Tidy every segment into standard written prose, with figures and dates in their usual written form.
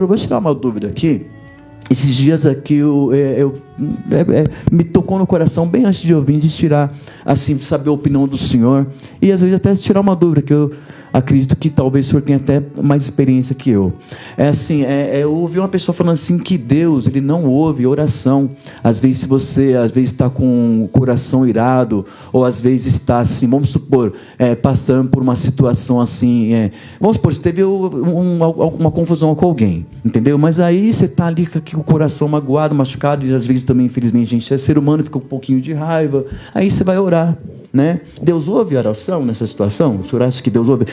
Eu vou tirar uma dúvida aqui. Esses dias aqui me tocou no coração, bem antes de eu vir, de tirar, assim, saber a opinião do senhor. E às vezes até tirar uma dúvida, que eu acredito que talvez o senhor tenha até mais experiência que eu. Eu ouvi uma pessoa falando assim que Deus, ele não ouve oração. Às vezes, se você está com o coração irado, ou às vezes está assim, vamos supor, passando por uma situação assim, vamos supor, você teve uma confusão com alguém, entendeu? Mas aí você está ali com o coração magoado, machucado, e às vezes também, infelizmente, a gente é ser humano, fica um pouquinho de raiva, aí você vai orar. Né? Deus ouve a oração nessa situação? O senhor acha que Deus ouve?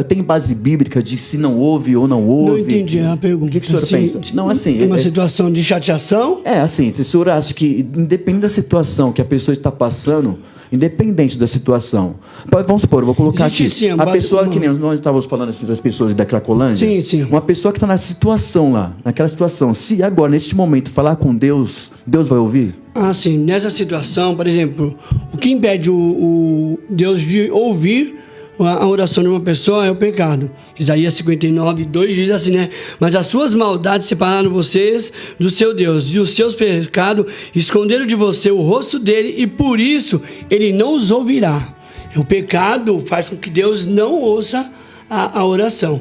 Tem base bíblica de se não ouve ou não ouve? Não entendi a pergunta. O que o senhor pensa? Não, assim, uma situação de chateação? Assim, o senhor acha que, independente da situação que a pessoa está passando, independente da situação, vamos supor, eu vou colocar existe, aqui, sim, a pessoa, que nem nós estávamos falando assim, das pessoas da Cracolândia, sim. Uma pessoa que está na situação lá, naquela situação, se agora, neste momento, falar com Deus, Deus vai ouvir? Sim, nessa situação, por exemplo, o que impede o Deus de ouvir a oração de uma pessoa é o pecado. Isaías 59:2 diz assim, né? Mas as suas maldades separaram vocês do seu Deus, e os seus pecados esconderam de você o rosto dele, e por isso ele não os ouvirá. O pecado faz com que Deus não ouça a oração.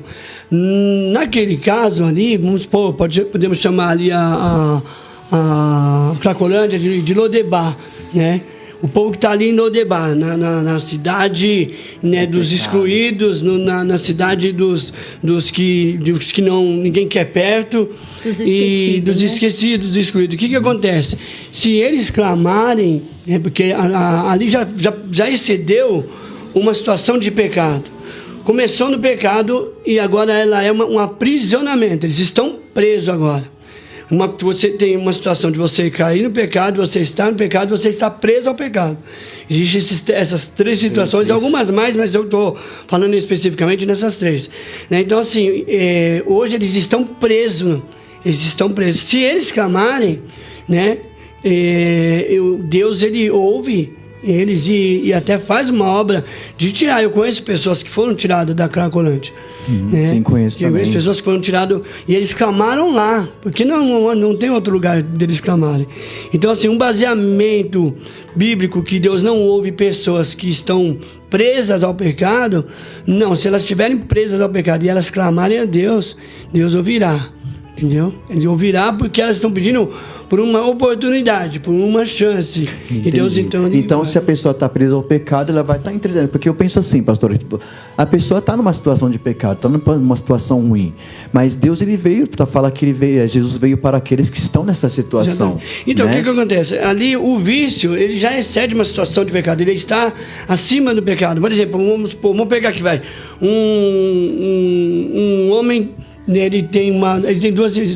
Naquele caso ali, vamos supor, podemos chamar ali a Cracolândia de Lodebar, né? O povo que está ali em Lodebar, na cidade, né, dos excluídos, na cidade dos que ninguém quer perto, dos esquecidos, dos excluídos. O que acontece? Se eles clamarem, né, porque ali já excedeu uma situação de pecado. Começou no pecado e agora ela é um aprisionamento. Eles estão presos agora. Você tem uma situação de você cair no pecado, você está no pecado, você está preso ao pecado. Existem essas três situações, algumas mais, mas eu estou falando especificamente nessas três. Né? Então, assim, hoje eles estão presos. Se eles clamarem, né, Deus, ele ouve eles e até faz uma obra de tirar. Eu conheço pessoas que foram tiradas da Cracolândia. Né? Sim, conheço também. Eu conheço pessoas que foram tiradas e eles clamaram lá, porque não tem outro lugar deles clamarem. Então, assim, um baseamento bíblico que Deus não ouve pessoas que estão presas ao pecado, não, se elas estiverem presas ao pecado e elas clamarem a Deus, Deus ouvirá. Entendeu? Ele ouvirá porque elas estão pedindo por uma oportunidade, por uma chance. Entendi. E Deus, então se a pessoa está presa ao pecado, ela vai estar entendendo. Porque eu penso assim, pastor, a pessoa está numa situação de pecado, está numa situação ruim. Mas Deus, ele veio para falar que Jesus veio para aqueles que estão nessa situação. Então, né? O que acontece? Ali o vício, ele já excede uma situação de pecado, ele está acima do pecado. Por exemplo, vamos pegar aqui, um homem. Ele tem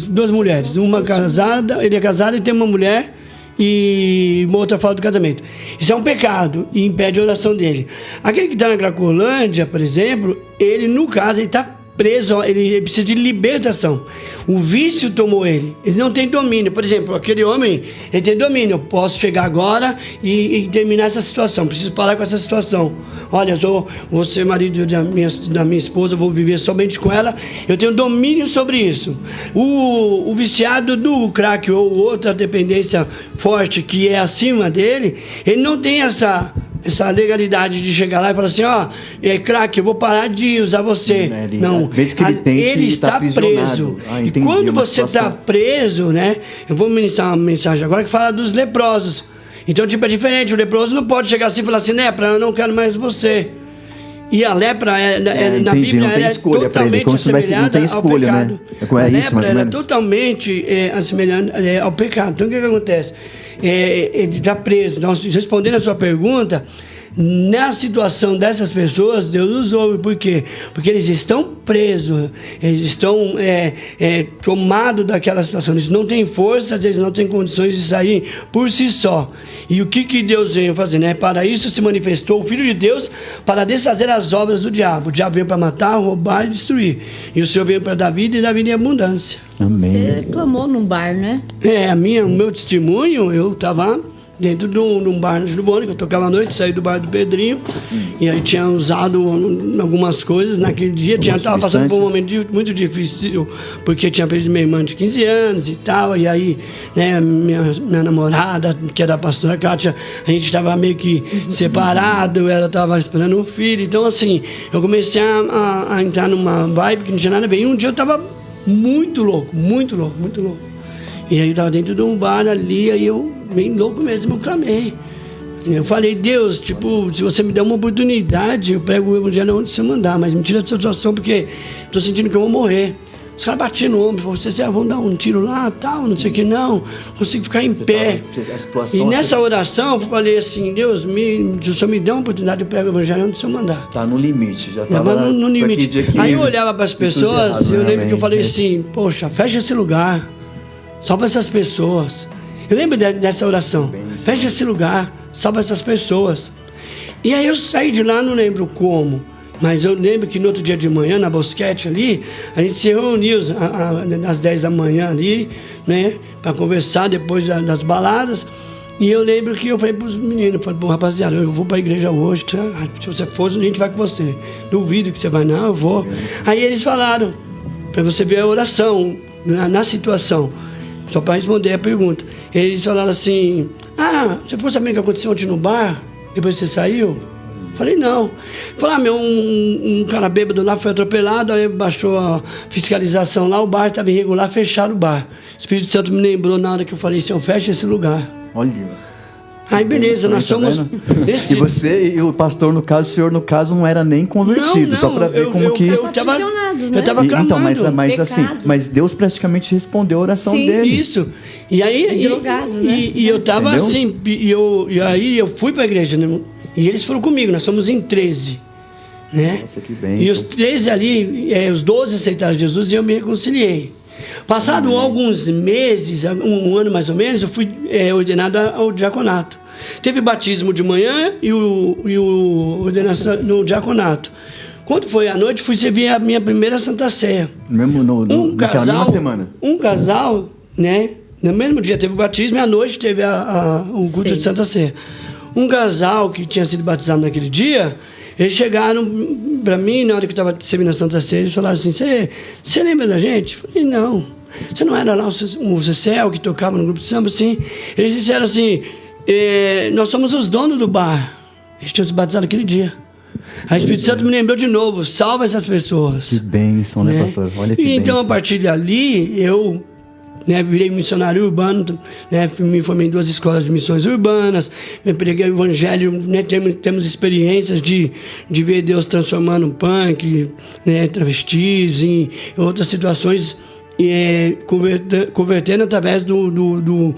duas mulheres, uma casada, ele é casado e tem uma mulher e uma outra fora do casamento. Isso é um pecado e impede a oração dele. Aquele que está na Cracolândia, por exemplo, ele no caso, ele está preso, ele precisa de libertação. O vício tomou ele não tem domínio. Por exemplo, aquele homem, ele tem domínio. Eu posso chegar agora e terminar essa situação, preciso parar com essa situação. Olha, vou ser marido da minha esposa, vou viver somente com ela, eu tenho domínio sobre isso. O viciado do crack ou outra dependência forte que é acima dele, ele não tem essa legalidade de chegar lá e falar assim, crack, eu vou parar de usar você. Não, ele está preso. E quando você está preso, né? Eu vou ministrar uma mensagem agora que fala dos leprosos. Então, é diferente. O leproso não pode chegar assim e falar assim, lepra, eu não quero mais você. E a lepra, na Bíblia, não tem escolha para ele, como se não tem escolha, né? A lepra é totalmente assemelhante ao pecado. Então, o que acontece? Ele está preso. Então, respondendo a sua pergunta, na situação dessas pessoas, Deus os ouve. Por quê? Porque eles estão presos, eles estão tomados daquela situação, eles não têm forças, eles não têm condições de sair por si só. E o que Deus veio fazer? Né? Para isso se manifestou o Filho de Deus, para desfazer as obras do diabo. O diabo veio para matar, roubar e destruir. E o Senhor veio para dar vida e dar vida em abundância. Amém. Você clamou num bar, né? O meu testemunho, eu estava dentro de um bar no Jurubone, que eu tocava à noite, saí do bar do Pedrinho, e aí tinha usado algumas coisas naquele dia, estava passando por um momento muito difícil, porque tinha perdido minha irmã de 15 anos e tal, e aí, né, minha namorada, que era a pastora Kátia, a gente estava meio que separado, ela estava esperando um filho, então assim, eu comecei a entrar numa vibe que não tinha nada a ver, e um dia eu estava muito louco. E aí eu estava dentro de um bar ali, aí eu, bem louco mesmo, eu clamei. Eu falei, Deus, tipo, se você me der uma oportunidade, eu prego o evangelho onde você mandar, mas me tira dessa situação, porque estou sentindo que eu vou morrer. Os caras batiam no ombro, vocês vão dar um tiro lá, tal, não sei o que, não consigo ficar em pé. E nessa oração, eu falei assim, Deus, se o Senhor me der uma oportunidade, eu prego o evangelho onde o Senhor mandar. Tá no limite, já estava no limite. Aí eu olhava para as pessoas, errado, eu lembro que eu falei assim, poxa, fecha esse lugar, salva essas pessoas. Eu lembro dessa oração, fecha esse lugar, salva essas pessoas. E aí eu saí de lá, não lembro como, mas eu lembro que no outro dia de manhã, na Bosquete ali, a gente se reuniu às 10 da manhã ali, né, para conversar depois das baladas. E eu lembro que eu falei para os meninos, falei, rapaziada, eu vou para a igreja hoje, se você for, a gente vai com você. Duvido que você vai, não, eu vou. Aí eles falaram, para você ver a oração, na situação, só para responder a pergunta. Eles falaram assim, você ficou sabendo o que aconteceu ontem no bar, depois você saiu? Falei, não. Falei, um cara bêbado lá foi atropelado, aí baixou a fiscalização lá, o bar estava irregular, fecharam o bar. O Espírito Santo me lembrou na hora que eu falei, Senhor, fecha esse lugar. Olha. Aí beleza, nós somos... E você e o pastor, no caso, o senhor, no caso, não era nem convertido, não, só para ver como que... Eu estava clamando. Então, mas Deus praticamente respondeu a oração dele. Isso. E aí... drogado, né? E eu estava assim, e aí eu fui para a igreja, né? E eles foram comigo, nós somos em 13. Né? Nossa, que bênção. E os 13 ali, os 12 aceitaram Jesus e eu me reconciliei. Passado alguns meses, um ano mais ou menos, eu fui ordenado ao diaconato. Teve batismo de manhã e o ordenação no diaconato. Quando foi à noite, fui servir a minha primeira Santa Ceia. Mesmo naquela mesma semana? Um casal, né? No mesmo dia teve o batismo e à noite teve o culto de Santa Ceia. Um casal que tinha sido batizado naquele dia, eles chegaram para mim, na hora que eu estava servindo a Santa Ceia, eles falaram assim, você lembra da gente? Eu falei, não. Você não era lá o Cecel que tocava no grupo de samba? Sim. Eles disseram assim, nós somos os donos do bar. Eles tinham se batizado aquele dia. Aí o Espírito Santo me lembrou de novo, salva essas pessoas. Que bênção, né, pastor? Olha que bênção. Então, a partir dali, eu... virei missionário urbano, me formei em 2 escolas de missões urbanas, preguei o evangelho, temos experiências de ver Deus transformando punk, travestis, em outras situações, convertendo através do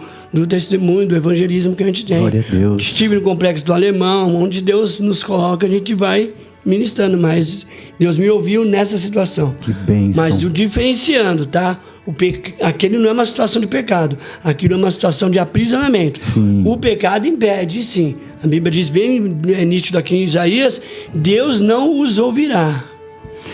testemunho, do evangelismo que a gente tem. Glória a Deus. Estive no Complexo do Alemão, onde Deus nos coloca, a gente vai ministrando, mas Deus me ouviu nessa situação. Que bênção. Mas o diferenciando, tá? Aquele não é uma situação de pecado, aquilo é uma situação de aprisionamento. Sim. O pecado impede, sim. A Bíblia diz bem nítido aqui em Isaías, Deus não os ouvirá.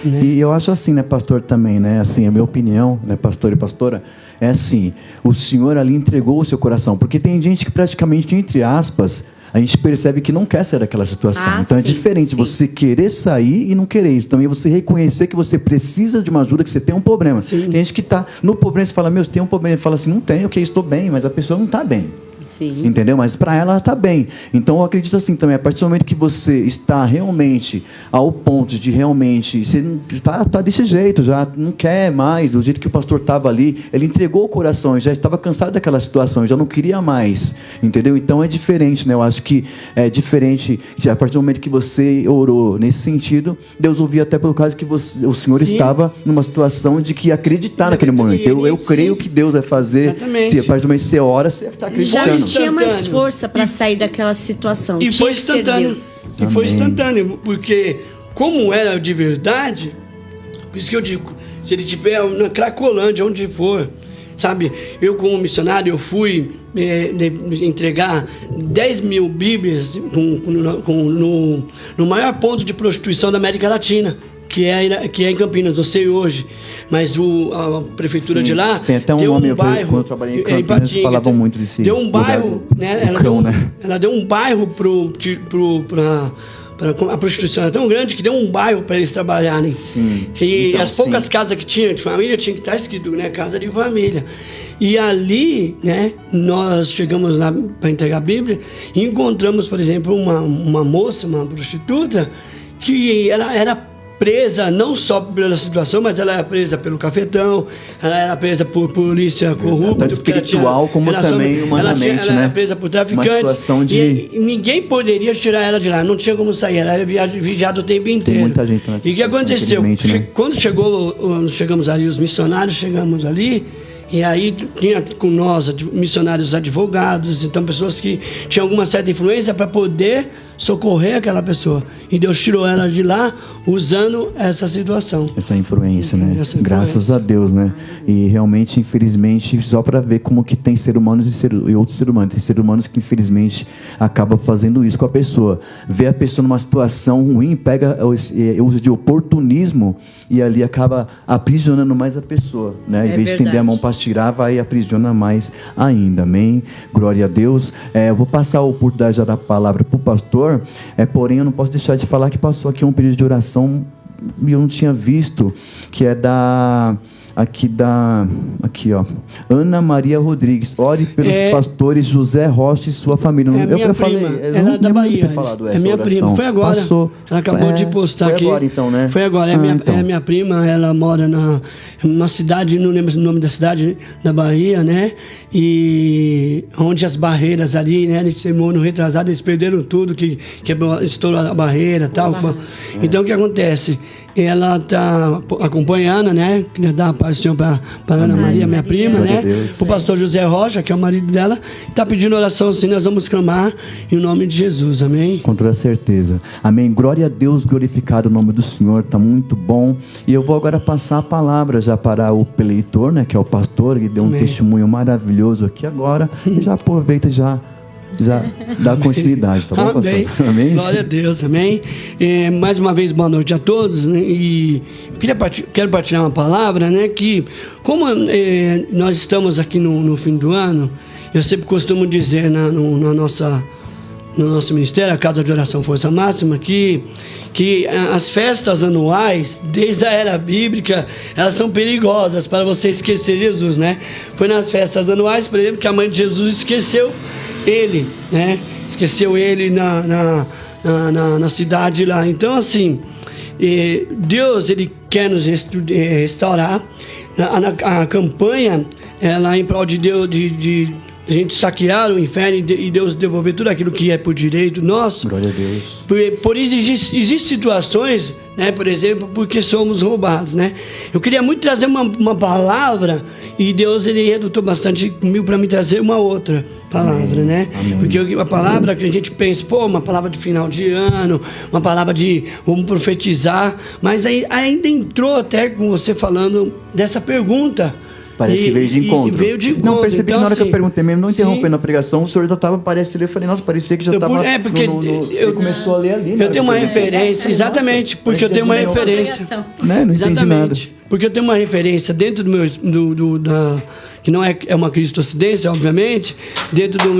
Né? E eu acho assim, né, pastor, também, né, assim, a minha opinião, né, pastor e pastora, é assim, o Senhor ali entregou o seu coração, porque tem gente que praticamente, entre aspas, a gente percebe que não quer sair daquela situação. Então é diferente você querer sair e não querer isso. Também você reconhecer que você precisa de uma ajuda, que você tem um problema. Sim. Tem gente que está no problema, você fala, você tem um problema. Ele fala assim, não tenho, ok, estou bem, mas a pessoa não está bem. Sim. Entendeu? Mas para ela está bem. Então eu acredito assim também, a partir do momento que você está realmente ao ponto de realmente, você está desse jeito, já não quer mais, do jeito que o pastor estava ali, ele entregou o coração, já estava cansado daquela situação, já não queria mais, entendeu? Então é diferente, né? Eu acho que é diferente, a partir do momento que você orou nesse sentido, Deus ouvia até pelo caso que o Senhor estava numa situação de que acreditar naquele momento. Eu creio que Deus vai fazer. Exatamente. A partir do momento que você ora, você está acreditando. Tinha mais força para sair daquela situação. E foi instantâneo. E foi instantâneo, porque como era de verdade, por isso que eu digo, se ele estiver na Cracolândia, onde for, sabe, eu como missionário, eu fui entregar 10 mil Bíblias no maior ponto de prostituição da América Latina, que é em Campinas, não sei hoje, mas a prefeitura de lá tem até um deu nome, bairro, quando eu trabalhei em Campinas, eles falavam muito desse deu um bairro, né? Ela deu um bairro para a prostituição era tão grande que deu um bairro para eles trabalharem. Sim. E então, as poucas casas que tinha de família tinha que estar escrito, né? Casa de família. E ali, né? Nós chegamos lá para entregar a Bíblia e encontramos, por exemplo, uma moça, uma prostituta, que ela era presa não só pela situação, mas ela era presa pelo cafetão, ela era presa por polícia corrupta. Tanto espiritual como também humanamente, ela né? era presa por traficantes. Uma situação de... E ninguém poderia tirar ela de lá, não tinha como sair, ela era vigiada o tempo inteiro. Tem muita gente nessa E o que aconteceu? Né? Quando chegamos ali, os missionários, chegamos ali, e aí tinha com nós missionários advogados, então pessoas que tinham alguma certa influência para poder socorrer aquela pessoa. E Deus tirou ela de lá usando essa situação. Essa influência, né? Graças a Deus, né? E realmente, infelizmente, só para ver como que tem ser humanos e outros seres humanos. Tem seres humanos que, infelizmente, acabam fazendo isso com a pessoa. Vê a pessoa numa situação ruim, pega o uso de oportunismo e ali acaba aprisionando mais a pessoa, né? Em vez de estender a mão para tirar, vai e aprisiona mais ainda. Amém? Glória a Deus. Eu vou passar a oportunidade já da palavra para o pastor. Porém, eu não posso deixar de falar que passou aqui um período de oração e eu não tinha visto, que é aqui ó, Ana Maria Rodrigues. Ore pelos pastores José Rocha e sua família. Eu falei, ela é da Bahia. É minha prima. Foi agora. Passou. Ela acabou de postar aqui. Foi agora, então, né? Foi agora. É minha prima. Ela mora numa cidade, não lembro o nome da cidade, da Bahia, né? E onde as barreiras ali, né? No retrasado, eles perderam tudo, que estourou a barreira e tal. Então, o que acontece? Ela está acompanhando, né? Queria dar a paz do Senhor para Ana Maria, minha prima, né? Para o pastor José Rocha, que é o marido dela. Está pedindo oração assim, nós vamos clamar em nome de Jesus, amém? Com toda certeza. Amém. Glória a Deus, glorificado o nome do Senhor, está muito bom. E eu vou agora passar a palavra já para o preleitor, né? Que é o pastor, que deu um testemunho maravilhoso aqui agora. E já aproveita já dá continuidade, tá bom, amém. Pastor? Amém. Glória a Deus, amém. Mais uma vez, boa noite a todos, né? E quero partilhar uma palavra, né? Que como nós estamos aqui no fim do ano, eu sempre costumo dizer no nosso ministério, a Casa de Oração Força Máxima, que as festas anuais, desde a era bíblica, elas são perigosas para você esquecer Jesus, né? Foi nas festas anuais, por exemplo, que a mãe de Jesus esqueceu ele, né? Esqueceu ele na cidade lá. Então, assim, Deus, ele quer nos restaurar. A campanha, ela em prol de Deus, de a gente saquear o inferno e Deus devolver tudo aquilo que é por direito nosso. Glória a Deus. Por isso existem situações, né, por exemplo, porque somos roubados, né? Eu queria muito trazer uma palavra e Deus, ele redutou bastante comigo para me trazer uma outra palavra, amém, né? Amém. Porque a palavra que a gente pensa, uma palavra de final de ano, uma palavra de vamos profetizar, mas ainda entrou até com você falando dessa pergunta. Parece que veio de encontro. Veio de encontro. Não, percebi então, que na hora assim, que eu perguntei mesmo, não interrompendo a pregação, o senhor já estava, parece ali, eu falei, nossa, parecia que já estava... porque ele começou a ler ali. Eu tenho uma referência, exatamente, porque eu tenho uma referência. Né? Não entendi nada. Porque eu tenho uma referência dentro do meu... que não é uma cristocidência, obviamente, dentro do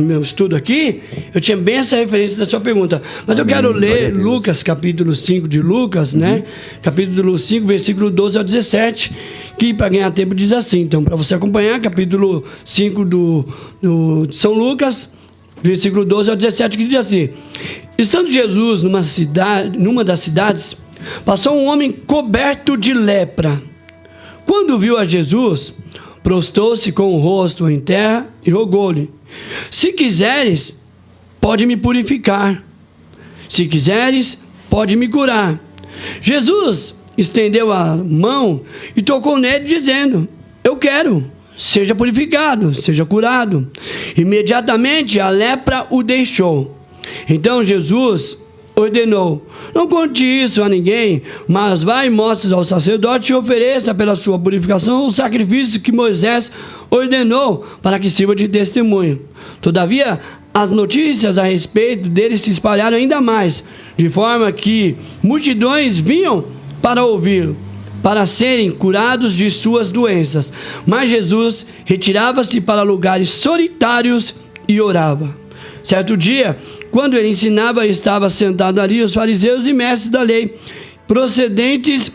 meu estudo aqui, eu tinha bem essa referência da sua pergunta. Mas eu quero ler Lucas, capítulo 5 de Lucas, né? Capítulo 5, versículo 12 ao 17, que para ganhar tempo diz assim. Então, para você acompanhar, capítulo 5 de São Lucas, versículo 12 ao 17, que diz assim: estando Jesus numa das cidades, passou um homem coberto de lepra. Quando viu a Jesus, prostou-se com o rosto em terra e rogou-lhe: se quiseres, pode me purificar. Se quiseres, pode me curar. Jesus estendeu a mão e tocou nele, dizendo: eu quero, seja purificado, seja curado. Imediatamente a lepra o deixou. Então Jesus ordenou: não conte isso a ninguém, mas vá e mostre ao sacerdote e ofereça pela sua purificação o sacrifício que Moisés ordenou para que sirva de testemunho. Todavia, as notícias a respeito dele se espalharam ainda mais, de forma que multidões vinham para ouvi-lo, para serem curados de suas doenças. Mas Jesus retirava-se para lugares solitários e orava. Certo dia, quando ele ensinava, estava sentado ali os fariseus e mestres da lei, procedentes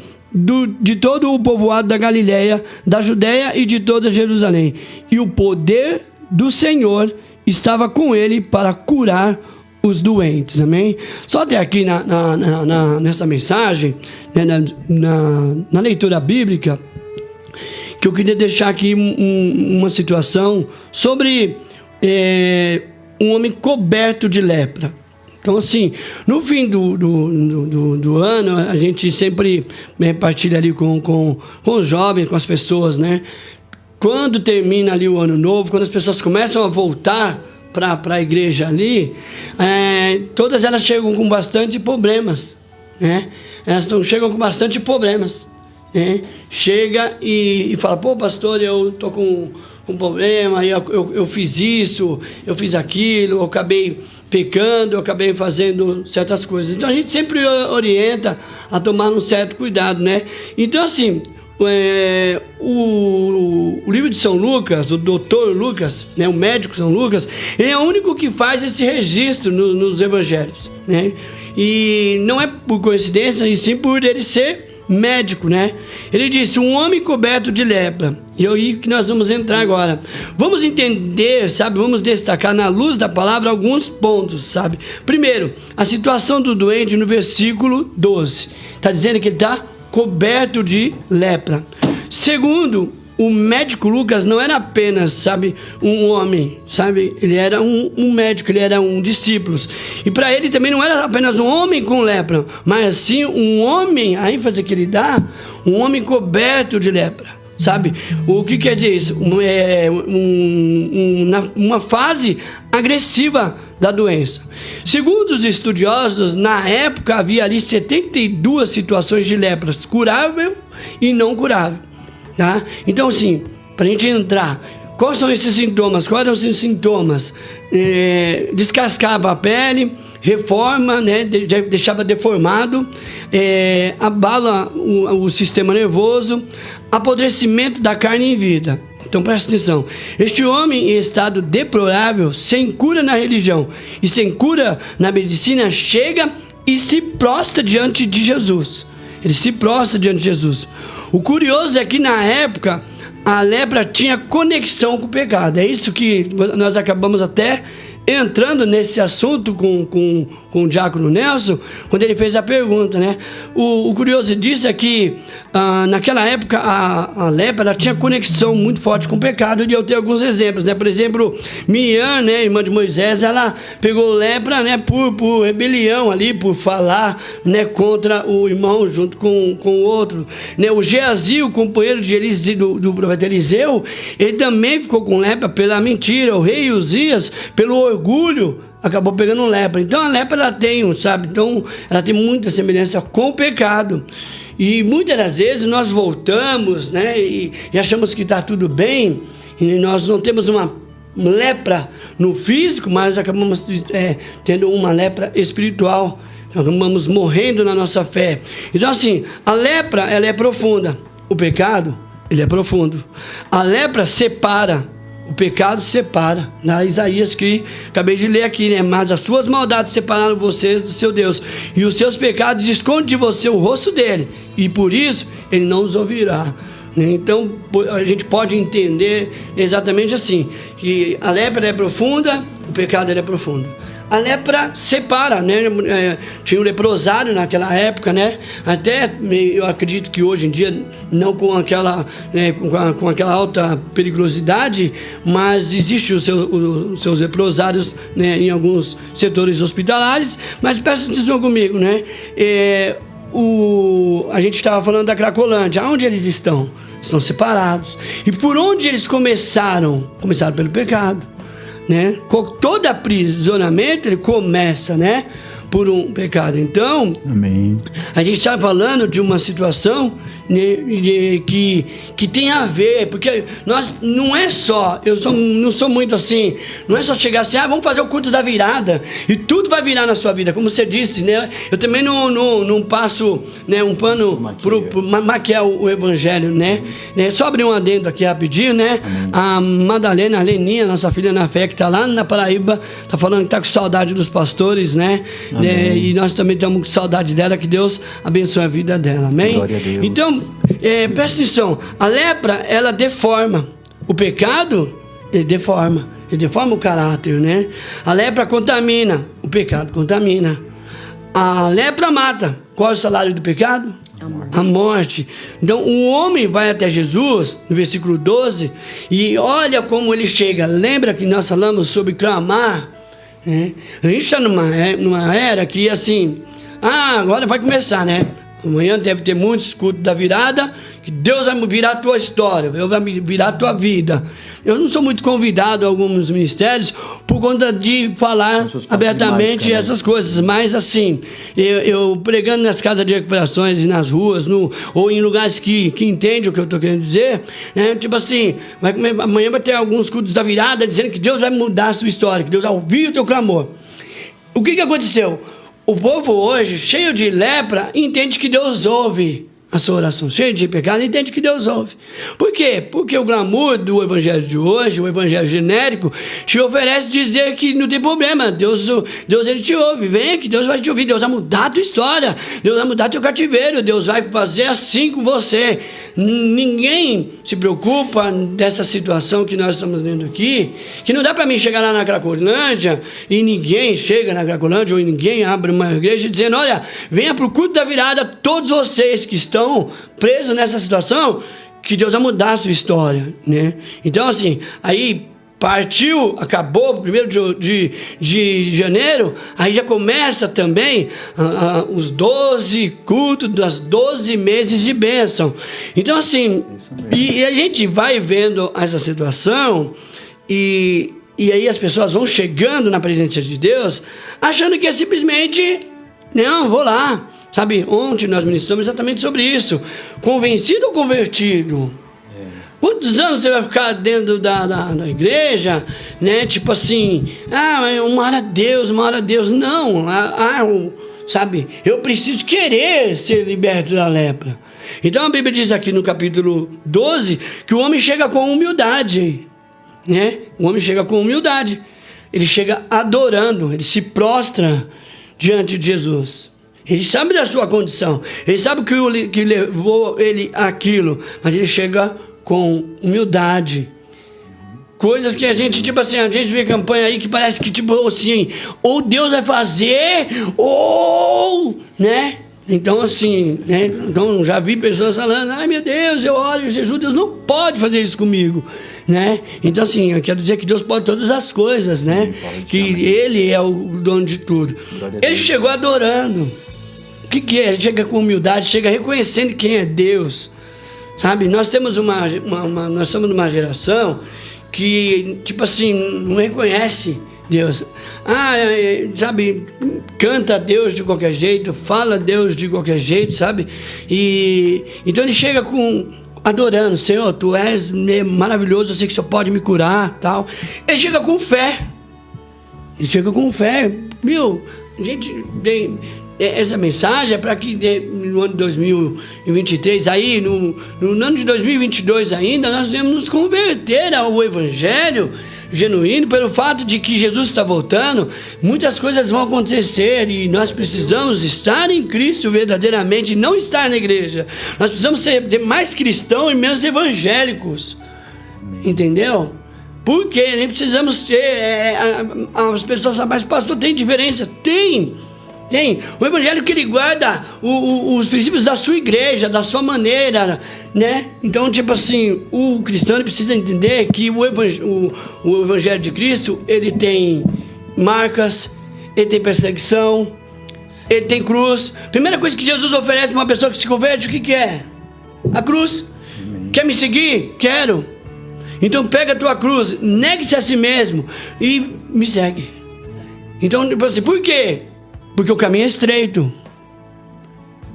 de todo o povoado da Galiléia, da Judéia e de toda Jerusalém. E o poder do Senhor estava com ele para curar os doentes. Amém? Só até aqui nessa mensagem, né, na leitura bíblica, que eu queria deixar aqui uma situação sobre um homem coberto de lepra. Então, assim, no fim do ano, a gente sempre partilha ali com os jovens, com as pessoas, né? Quando termina ali o ano novo, quando as pessoas começam a voltar para a igreja ali, todas elas chegam com bastante problemas, né? Elas chegam com bastante problemas, né? Chega e fala, pô, pastor, eu tô com um problema, eu fiz isso, eu fiz aquilo, eu acabei pecando, eu acabei fazendo certas coisas. Então a gente sempre orienta a tomar um certo cuidado, né? Então, assim, o livro de São Lucas, o doutor Lucas, né, o médico São Lucas, ele é o único que faz esse registro nos evangelhos, né? E não é por coincidência, e sim por ele ser médico, né? Ele disse, um homem coberto de lepra. E é aí que nós vamos entrar agora. Vamos entender, sabe? Vamos destacar na luz da palavra alguns pontos, sabe? Primeiro, a situação do doente no versículo 12. Está dizendo que ele está coberto de lepra. Segundo, o médico Lucas não era apenas, sabe, um homem, sabe? Ele era um médico, ele era um discípulo. E para ele também não era apenas um homem com lepra, mas sim um homem, a ênfase que ele dá, um homem coberto de lepra, sabe? O que quer dizer isso? Uma fase agressiva da doença. Segundo os estudiosos, na época havia ali 72 situações de lepras, curável e não curável. Tá? Então, assim, para a gente entrar, quais são esses sintomas? Quais eram esses sintomas? Descascava a pele, reforma, né? Deixava deformado, abala o sistema nervoso, apodrecimento da carne em vida. Então presta atenção, este homem em estado deplorável, sem cura na religião e sem cura na medicina, chega e se prostra diante de Jesus. Ele se prostra diante de Jesus. O curioso é que na época a lepra tinha conexão com o pecado. É isso que nós acabamos até entrando nesse assunto com o diácono Nelson, quando ele fez a pergunta, né? O curioso disso é que naquela época a lepra tinha conexão muito forte com o pecado, e eu tenho alguns exemplos, né? Por exemplo, Miriam, né, irmã de Moisés, ela pegou lepra, né, por rebelião ali, por falar, né, contra o irmão junto com o outro, né? O Geazi, o companheiro de do profeta Eliseu, ele também ficou com lepra pela mentira. O rei Uzias, pelo orgulho, acabou pegando lepra. Então a lepra ela tem, sabe? Então ela tem muita semelhança com o pecado. E muitas das vezes nós voltamos, né? E achamos que está tudo bem. E nós não temos uma lepra no físico, mas acabamos tendo uma lepra espiritual. Acabamos morrendo na nossa fé. Então, assim, a lepra ela é profunda. O pecado, ele é profundo. A lepra separa. O pecado separa, na Isaías que acabei de ler aqui, né? Mas as suas maldades separaram vocês do seu Deus, e os seus pecados escondem de você o rosto dele, e por isso ele não os ouvirá. Então a gente pode entender exatamente assim, que a lepra é profunda, o pecado é profundo. A lepra separa, né? Tinha um leprosário naquela época, né? Até eu acredito que hoje em dia não com aquela, né, com aquela alta periculosidade, mas existem os seus leprosários, né, em alguns setores hospitalares. Mas presta atenção comigo, né? A gente estava falando da Cracolândia. Aonde eles estão? Estão separados. E por onde eles começaram? Começaram pelo pecado. Né? Todo aprisionamento ele começa, né, por um pecado. Então, amém, a gente está falando de uma situação né, que tem a ver, porque nós não é só, não sou muito assim, não é só chegar assim, vamos fazer o culto da virada e tudo vai virar na sua vida, como você disse, né? Eu também não passo, né, um pano para maquiar o evangelho, né? Só abrir um adendo aqui rapidinho, né? A Madalena, a Leninha, nossa filha na fé, que está lá na Paraíba, está falando que está com saudade dos pastores, né? E nós também estamos com saudade dela, que Deus abençoe a vida dela, amém? Glória a Deus. Então, presta atenção, a lepra, ela deforma, o pecado, ele deforma o caráter, né? A lepra contamina, o pecado contamina. A lepra mata. Qual é o salário do pecado? A morte. Então o homem vai até Jesus, no versículo 12, e olha como ele chega. Lembra que nós falamos sobre clamar, né? A gente está numa era que assim, agora vai começar, né? Amanhã deve ter muitos cultos da virada, que Deus vai virar a tua história, Deus vai virar a tua vida. Eu não sou muito convidado a alguns ministérios por conta de falar abertamente essas coisas, mas assim, eu pregando nas casas de recuperações e nas ruas, ou em lugares que entendem o que eu estou querendo dizer, né? Tipo assim, amanhã vai ter alguns cultos da virada dizendo que Deus vai mudar a sua história, que Deus vai ouvir o teu clamor. O que aconteceu? O povo hoje, cheio de lepra, entende que Deus ouve a sua oração. Cheio de pecado, entende que Deus ouve. Por quê? Porque o glamour do evangelho de hoje, o evangelho genérico, te oferece dizer que não tem problema. Deus ele te ouve. Venha que Deus vai te ouvir. Deus vai mudar a tua história. Deus vai mudar teu cativeiro. Deus vai fazer assim com você. Ninguém se preocupa dessa situação que nós estamos vendo aqui, que não dá para mim chegar lá na Cracolândia e ninguém chega na Cracolândia ou ninguém abre uma igreja dizendo, olha, venha para o culto da virada todos vocês que estão presos nessa situação, que Deus vai mudar a sua história, né? Então assim, aí partiu, acabou, 1º de janeiro, aí já começa também os 12 cultos das 12 meses de bênção. Então assim, e a gente vai vendo essa situação e aí as pessoas vão chegando na presença de Deus, achando que é simplesmente, não, vou lá. Sabe, ontem nós ministramos exatamente sobre isso. Convencido ou convertido? Quantos anos você vai ficar dentro da igreja, né? Tipo assim, uma hora a Deus, uma hora a Deus. Não, sabe, eu preciso querer ser liberto da lepra. Então a Bíblia diz aqui no capítulo 12, que o homem chega com humildade, né? O homem chega com humildade. Ele chega adorando, ele se prostra diante de Jesus. Ele sabe da sua condição, ele sabe que levou ele àquilo, mas ele chega com humildade. Coisas que a gente, tipo assim, a gente vê campanha aí que parece que, tipo assim, ou Deus vai fazer, ou, né? Então, assim, né? Então, já vi pessoas falando, ai meu Deus, eu oro em jejum, Deus não pode fazer isso comigo, né? Então, assim, eu quero dizer que Deus pode todas as coisas, né? Que Ele é o dono de tudo. Ele chegou adorando. O que é? Ele chega com humildade, chega reconhecendo quem é Deus, sabe? Nós temos nós somos uma geração que, tipo assim, não reconhece Deus. Sabe, canta a Deus de qualquer jeito, fala a Deus de qualquer jeito, sabe? E então ele chega adorando, Senhor, Tu és maravilhoso, eu sei que o Senhor pode me curar, tal. Ele chega com fé. Meu, gente, essa mensagem é para que no ano de 2023, aí, no ano de 2022 ainda, nós devemos nos converter ao Evangelho genuíno, pelo fato de que Jesus está voltando, muitas coisas vão acontecer e nós precisamos estar em Cristo verdadeiramente, não estar na igreja. Nós precisamos ser mais cristãos e menos evangélicos, entendeu? Porque nem precisamos ter, as pessoas falam, mas pastor, tem diferença? Tem. O evangelho que ele guarda os princípios da sua igreja, da sua maneira, né? Então, tipo assim, o cristão precisa entender que o evangelho de Cristo, ele tem marcas, ele tem perseguição, ele tem cruz. Primeira coisa que Jesus oferece para uma pessoa que se converte, o que é? A cruz. Quer me seguir? Quero. Então pega a tua cruz, negue-se a si mesmo e me segue. Então, tipo assim, por quê? Porque o caminho é estreito,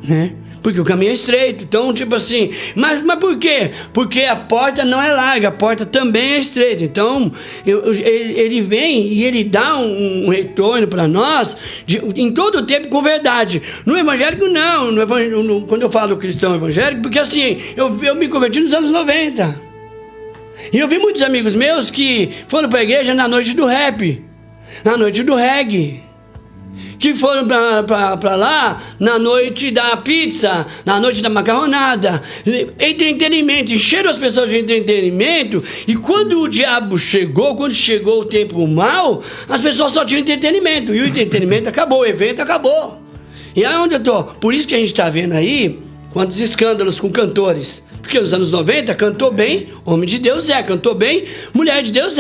né? Porque o caminho é estreito. Então, tipo assim, mas por quê? Porque a porta não é larga, a porta também é estreita. Então, ele vem e ele dá um retorno para nós em todo o tempo com verdade. No evangélico, não. Quando eu falo cristão evangélico, porque assim, eu me converti nos anos 90. E eu vi muitos amigos meus que foram para a igreja na noite do rap, na noite do reggae, que foram para lá na noite da pizza, na noite da macarronada, entretenimento, encheram as pessoas de entretenimento, e quando o diabo chegou, quando chegou o tempo mau, as pessoas só tinham entretenimento, e o entretenimento acabou, o evento acabou. E aí onde eu tô? Por isso que a gente está vendo aí quantos escândalos com cantores, porque nos anos 90 cantou bem, homem de Deus cantou bem, mulher de Deus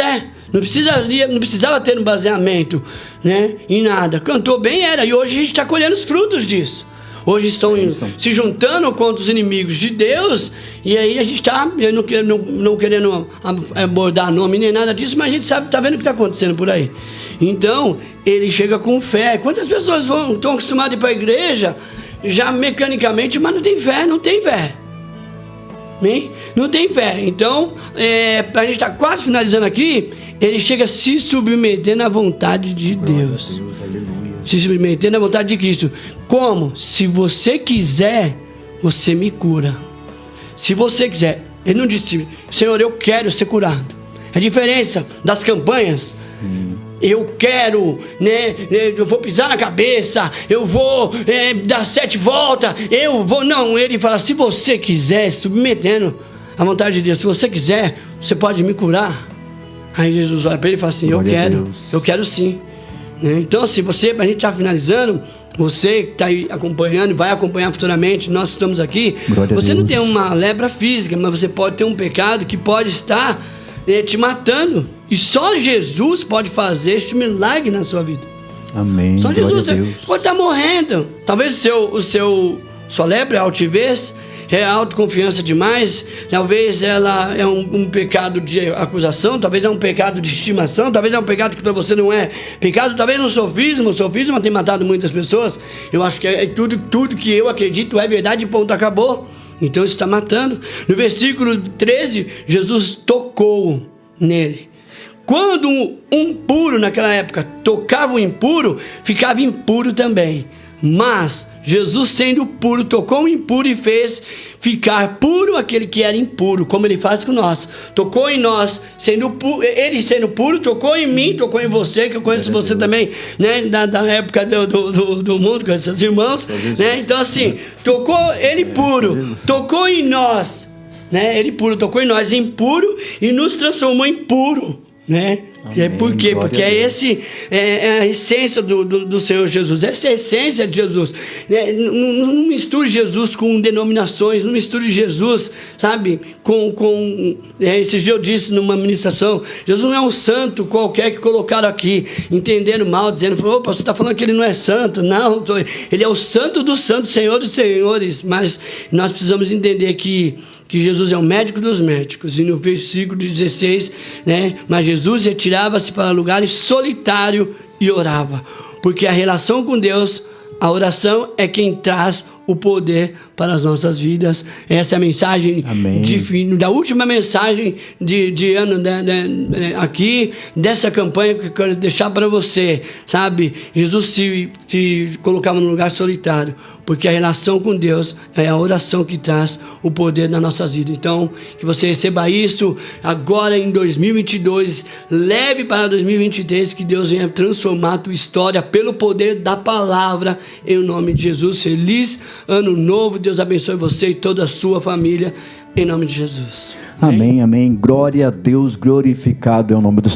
Não precisava ter um baseamento, né, em nada. Cantou bem, e hoje a gente está colhendo os frutos disso. Hoje estão se juntando contra os inimigos de Deus, e aí a gente está, não querendo abordar nome nem nada disso, mas a gente está vendo o que está acontecendo por aí. Então, ele chega com fé. Quantas pessoas estão acostumadas a ir para a igreja, já mecanicamente, mas não tem fé. Não tem fé. Então, a gente está quase finalizando aqui. Ele chega a se submeter na vontade de Deus. Se submeter na vontade de Cristo. Como? Se você quiser, você me cura. Se você quiser. Ele não disse, Senhor, eu quero ser curado. A diferença das campanhas. Eu quero, né? Eu vou pisar na cabeça, eu vou dar 7 voltas, eu vou. Não, ele fala, se você quiser, submetendo à vontade de Deus, se você quiser, você pode me curar. Aí Jesus olha para ele e fala assim, eu quero sim. Né? Então, se você, a gente está finalizando, você que está aí acompanhando, vai acompanhar futuramente, nós estamos aqui, você não tem uma lepra física, mas você pode ter um pecado que pode estar te matando. E só Jesus pode fazer este milagre na sua vida. Amém. Só Jesus. Você pode estar morrendo. Talvez sua lepra é altivez, é autoconfiança demais. Talvez ela é um pecado de acusação. Talvez é um pecado de estimação. Talvez é um pecado que para você não é pecado. Talvez um sofisma. O sofisma tem matado muitas pessoas. Eu acho que tudo que eu acredito é verdade e ponto, acabou. Então isso está matando. No versículo 13, Jesus tocou nele. Quando um puro naquela época tocava o impuro, ficava impuro também. Mas Jesus, sendo puro, tocou o impuro e fez ficar puro aquele que era impuro, como ele faz com nós. Tocou em nós, ele sendo puro, tocou em mim, tocou em você, que eu conheço você também, né, da época do mundo, com seus irmãos, né? Então assim, tocou ele puro, tocou em nós, né? Ele puro, tocou em nós impuro e nos transformou em puro. Né? Por quê? Porque é a essência do Senhor Jesus. Essa é a essência de Jesus. Não misture Jesus com denominações, não misture Jesus, sabe, esses dias eu disse numa ministração, Jesus não é um santo qualquer que colocaram aqui, entendendo mal, dizendo, opa, você está falando que ele não é santo. Não, ele é o santo dos santos, Senhor dos senhores. Mas nós precisamos entender que Jesus é o médico dos médicos. E no versículo 16, né? Mas Jesus retirava-se para lugares solitários e orava. Porque a relação com Deus, a oração é quem traz o poder para as nossas vidas. Essa é a mensagem da última mensagem de ano, né, aqui, dessa campanha que eu quero deixar para você, sabe? Jesus se colocava num lugar solitário, porque a relação com Deus é a oração que traz o poder nas nossas vidas. Então, que você receba isso agora em 2022, leve para 2023, que Deus venha transformar a tua história pelo poder da palavra, em nome de Jesus. Feliz Ano Novo, Deus abençoe você e toda a sua família, em nome de Jesus. Amém, amém. Glória a Deus, glorificado é o nome do Senhor.